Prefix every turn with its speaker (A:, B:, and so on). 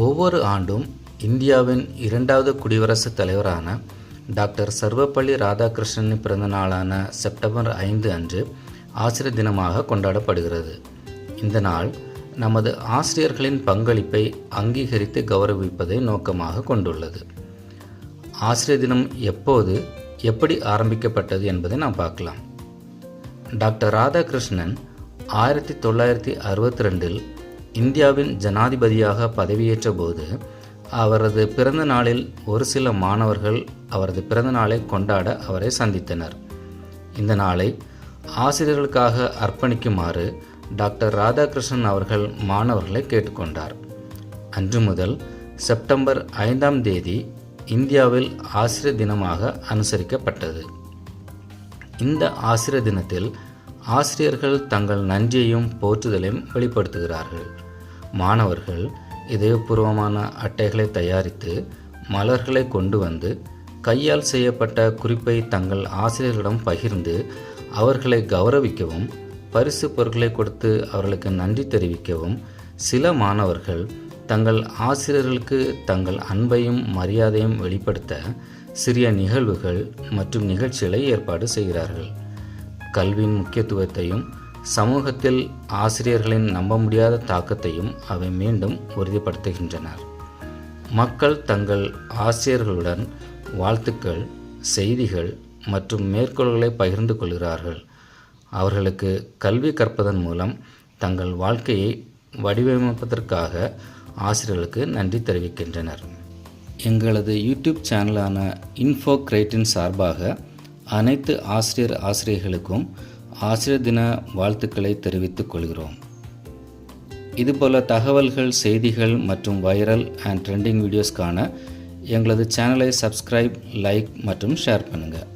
A: ஒவ்வொரு ஆண்டும் இந்தியாவின் இரண்டாவது குடியரசுத் தலைவரான டாக்டர் சர்வப்பள்ளி ராதாகிருஷ்ணனின் பிறந்த நாளான செப்டம்பர் 5 அன்று ஆசிரியர் தினமாக கொண்டாடப்படுகிறது. இந்த நாள் நமது ஆசிரியர்களின் பங்களிப்பை அங்கீகரித்து கௌரவிப்பதை நோக்கமாக கொண்டுள்ளது. ஆசிரியர் தினம் எப்போது எப்படி ஆரம்பிக்கப்பட்டது என்பதை நாம் பார்க்கலாம். டாக்டர் ராதாகிருஷ்ணன் 1962 இந்தியாவின் ஜனாதிபதியாக பதவியேற்ற போது அவரது பிறந்த நாளில் ஒரு சில மாணவர்கள் அவரது பிறந்த நாளை கொண்டாட அவரை சந்தித்தனர். இந்த நாளை ஆசிரியர்களுக்காக அர்ப்பணிக்குமாறு டாக்டர் ராதாகிருஷ்ணன் அவர்கள் மாணவர்களை கேட்டுக்கொண்டார். அன்று முதல் செப்டம்பர் 5ஆம் தேதி இந்தியாவில் ஆசிரியர் தினமாக அனுசரிக்கப்பட்டது. இந்த ஆசிரியர் தினத்தில் ஆசிரியர்கள் தங்கள் நன்றியையும் போற்றுதலையும் வெளிப்படுத்துகிறார்கள். மாணவர்கள் இதயபூர்வமான அட்டைகளை தயாரித்து மலர்களை கொண்டு வந்து கையால் செய்யப்பட்ட குறிப்பை தங்கள் ஆசிரியர்களிடம் பகிர்ந்து அவர்களை கௌரவிக்கவும் பரிசு பொருட்களை கொடுத்து அவர்களுக்கு நன்றி தெரிவிக்கவும் சில மாணவர்கள் தங்கள் ஆசிரியர்களுக்கு தங்கள் அன்பையும் மரியாதையும் வெளிப்படுத்த சிறிய நிகழ்வுகள் மற்றும் நிகழ்ச்சிகளை ஏற்பாடு செய்கிறார்கள். கல்வியின் முக்கியத்துவத்தையும் சமூகத்தில் ஆசிரியர்களின் நம்ப முடியாத தாக்கத்தையும் அவை மீண்டும் உறுதிப்படுத்துகின்றனர். மக்கள் தங்கள் ஆசிரியர்களுடன் வாழ்த்துக்கள், செய்திகள் மற்றும் மேற்கோள்களை பகிர்ந்து கொள்கிறார்கள். அவர்களுக்கு கல்வி கற்பதன் மூலம் தங்கள் வாழ்க்கையை வடிவமைப்பதற்காக ஆசிரியர்களுக்கு நன்றி தெரிவிக்கின்றனர். எங்களது யூடியூப் சேனலான இன்ஃபோ கிரியேட்டின் சார்பாக அனைத்து ஆசிரியர்களுக்கும் ஆசிரியர் தின வாழ்த்துக்களை தெரிவித்துக் கொள்கிறோம். இதுபோல தகவல்கள், செய்திகள் மற்றும் வைரல் அண்ட் ட்ரெண்டிங் வீடியோஸ்க்கான எங்களது சேனலை சப்ஸ்கிரைப், லைக் மற்றும் ஷேர் பண்ணுங்கள்.